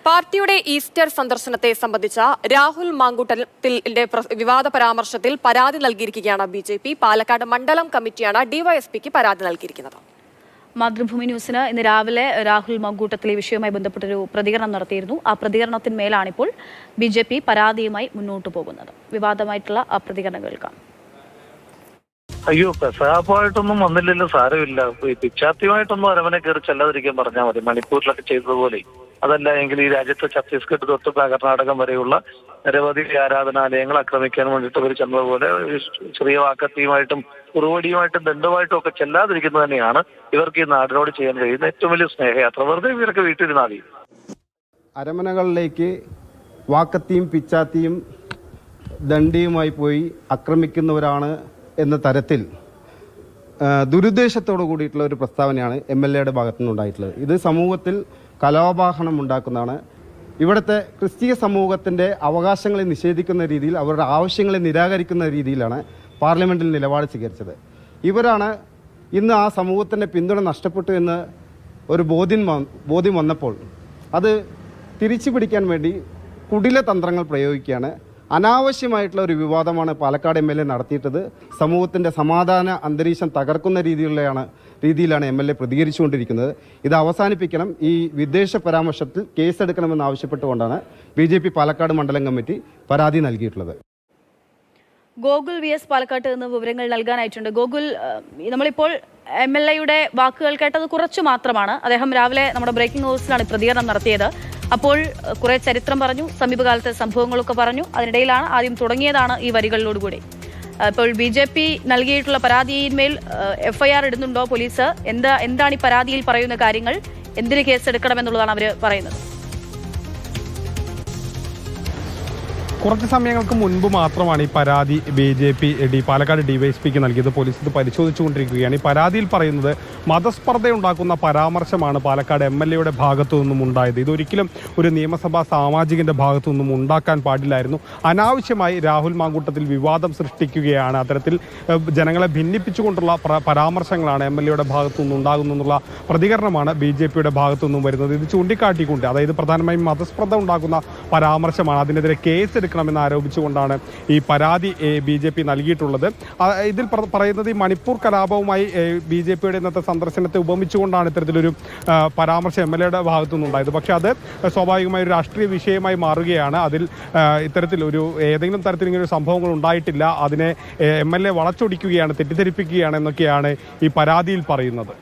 പാർട്ടിയുടെ ഈസ്റ്റർ സന്ദർശനത്തെ സംബന്ധിച്ച രാഹുൽ മാങ്കൂട്ടത്തിന്റെ വിവാദ പരാമർശത്തിൽ പരാതി നൽകിയിരിക്കുകയാണ് ബിജെപി. പാലക്കാട് മണ്ഡലം കമ്മിറ്റിയാണ് ഡിവൈഎസ്പിക്ക് പരാതി നൽകിയിരിക്കുന്നത്. മാതൃഭൂമി ന്യൂസിന് ഇന്ന് രാവിലെ രാഹുൽ മാങ്കൂട്ടത്തിലെ വിഷയവുമായി ബന്ധപ്പെട്ടൊരു പ്രതികരണം നടത്തിയിരുന്നു. ആ പ്രതികരണത്തിന്മേലാണിപ്പോൾ ബിജെപി പരാതിയുമായി മുന്നോട്ട് പോകുന്നത്. വിവാദമായിട്ടുള്ള ആ പ്രതികരണം കേൾക്കാം. അയ്യോ, പെസാപ്പായിട്ടൊന്നും വന്നില്ലല്ലോ, സാരമില്ല. പിച്ചാത്തിയുമായിട്ടൊന്നും അരമനെ കയറി ചെല്ലാതിരിക്കാൻ പറഞ്ഞാൽ മതി, മണിപ്പൂരിലൊക്കെ ചെയ്തതുപോലെ. അതല്ല എങ്കിൽ ഈ രാജ്യത്ത് ഛത്തീസ്ഗഡ് തൊട്ട് കർണാടകം വരെയുള്ള നിരവധി ആരാധനാലയങ്ങൾ ആക്രമിക്കാൻ വേണ്ടിയിട്ട് അവർ ചെന്നതുപോലെ ചെറിയ വാക്കത്തിയുമായിട്ടും കുറുവടിയുമായിട്ടും ദണ്ഡുമായിട്ടും ഒക്കെ ചെല്ലാതിരിക്കുന്നത് തന്നെയാണ് ഇവർക്ക് ഈ നാടിനോട് ചെയ്യാൻ കഴിയുന്ന ഏറ്റവും വലിയ സ്നേഹയാത്ര. വെറുതെ ഇവരൊക്കെ വീട്ടിലിരുന്നാൽ മതി. അരമനകളിലേക്ക് വാക്കത്തിയും പിച്ചാത്തിയും ദണ്ഡിയുമായി പോയി ആക്രമിക്കുന്നവരാണ് എന്ന തരത്തിൽ ദുരുദ്ദേശത്തോടു കൂടിയിട്ടുള്ള ഒരു പ്രസ്താവനയാണ് MLAയുടെ ഭാഗത്തു നിന്നുണ്ടായിട്ടുള്ളത്. ഇത് സമൂഹത്തിൽ കലാപാഹനം ഉണ്ടാക്കുന്നതാണ്. ഇവിടുത്തെ ക്രിസ്തീയ സമൂഹത്തിൻ്റെ അവകാശങ്ങളെ നിഷേധിക്കുന്ന രീതിയിൽ, അവരുടെ ആവശ്യങ്ങളെ നിരാകരിക്കുന്ന രീതിയിലാണ് പാർലമെൻറ്റിൽ നിലപാട് സ്വീകരിച്ചത്. ഇവരാണ് ഇന്ന് ആ സമൂഹത്തിൻ്റെ പിന്തുണ നഷ്ടപ്പെട്ടു എന്ന് ഒരു ബോധ്യം വന്നപ്പോൾ അത് തിരിച്ചു പിടിക്കാൻ വേണ്ടി കുടില തന്ത്രങ്ങൾ പ്രയോഗിക്കുകയാണ്. അനാവശ്യമായിട്ടുള്ള ഒരു വിവാദമാണ് പാലക്കാട് MLA നടത്തിയിട്ടത്. സമൂഹത്തിൻ്റെ സമാധാന അന്തരീക്ഷം തകർക്കുന്ന രീതിയിലാണ് MLA പ്രതികരിച്ചുകൊണ്ടിരിക്കുന്നത്. ഇത് അവസാനിപ്പിക്കണം. ഈ വിദ്വേഷ പരാമർശത്തിൽ കേസെടുക്കണമെന്ന് ആവശ്യപ്പെട്ടുകൊണ്ടാണ് BJP പാലക്കാട് മണ്ഡലം കമ്മിറ്റി പരാതി നൽകിയിട്ടുള്ളത്. ഗോകുൽ VS പാലക്കാട്ട് നിന്ന് വിവരങ്ങൾ നൽകാനായിട്ടുണ്ട്. ഗോകുൽ, നമ്മളിപ്പോൾ MLAയുടെ വാക്കുകൾ കേട്ടത് കുറച്ചു മാത്രമാണ്. അദ്ദേഹം രാവിലെ നമ്മുടെ ബ്രേക്കിംഗ് ന്യൂസിലാണ് പ്രതികരണം നടത്തിയത്. അപ്പോൾ കുറെ ചരിത്രം പറഞ്ഞു, സമീപകാലത്തെ സംഭവങ്ങളൊക്കെ പറഞ്ഞു. അതിനിടയിലാണ് ആദ്യം തുടങ്ങിയതാണ് ഈ വരികളിലോടുകൂടി. ഇപ്പോൾ BJP നൽകിയിട്ടുള്ള പരാതിയിന്മേൽ FIR ഇടുന്നുണ്ടോ പോലീസ്? എന്താണ് ഈ പരാതിയിൽ പറയുന്ന കാര്യങ്ങൾ? എന്തിന് കേസെടുക്കണമെന്നുള്ളതാണ് അവർ പറയുന്നത്? കുറച്ച് സമയങ്ങൾക്ക് മുൻപ് മാത്രമാണ് ഈ പരാതി BJP പാലക്കാട് DYSPക്ക് നൽകിയത്. പോലീസ് ഇത് പരിശോധിച്ചുകൊണ്ടിരിക്കുകയാണ്. ഈ പരാതിയിൽ പറയുന്നത് മതസ്പർദ്ധയുണ്ടാക്കുന്ന പരാമർശമാണ് പാലക്കാട് MLAയുടെ ഭാഗത്തു നിന്നും ഉണ്ടായത്. ഇതൊരിക്കലും ഒരു നിയമസഭാ സാമാജികന്റെ ഭാഗത്തു നിന്നും ഉണ്ടാക്കാൻ പാടില്ലായിരുന്നു. അനാവശ്യമായി രാഹുൽ മാങ്കൂട്ടത്തിൽ വിവാദം സൃഷ്ടിക്കുകയാണ്. അത്തരത്തിൽ ജനങ്ങളെ ഭിന്നിപ്പിച്ചുകൊണ്ടുള്ള പരാമർശങ്ങളാണ് MLAയുടെ ഭാഗത്തു നിന്നും ഉണ്ടാകുന്നുള്ള പ്രതികരണമാണ് BJPയുടെ ഭാഗത്തു നിന്നും വരുന്നത്. ഇത് ചൂണ്ടിക്കാട്ടിക്കൊണ്ട്, അതായത് പ്രധാനമായും മതസ്പർദ്ധ ഉണ്ടാക്കുന്ന പരാമർശമാണ്, അതിനെതിരെ കേസ് ണമെന്ന് ആരോപിച്ചുകൊണ്ടാണ് ഈ പരാതി BJP നൽകിയിട്ടുള്ളത്. ഇതിൽ പറയുന്നത് ഈ മണിപ്പൂർ കലാപവുമായി BJPയുടെ ഇന്നത്തെ സന്ദർശനത്തെ ഉപമിച്ചുകൊണ്ടാണ് ഇത്തരത്തിലൊരു പരാമർശം MLAയുടെ ഭാഗത്തു നിന്നുണ്ടായത്. പക്ഷെ അത് സ്വാഭാവികമായ ഒരു രാഷ്ട്രീയ വിഷയമായി മാറുകയാണ്. അതിൽ ഇത്തരത്തിലൊരു ഏതെങ്കിലും തരത്തിൽ ഇങ്ങനൊരു സംഭവങ്ങൾ ഉണ്ടായിട്ടില്ല, അതിനെ MLA വളച്ചൊടിക്കുകയാണ്, തെറ്റിദ്ധരിപ്പിക്കുകയാണ് എന്നൊക്കെയാണ് ഈ പരാതിയിൽ പറയുന്നത്.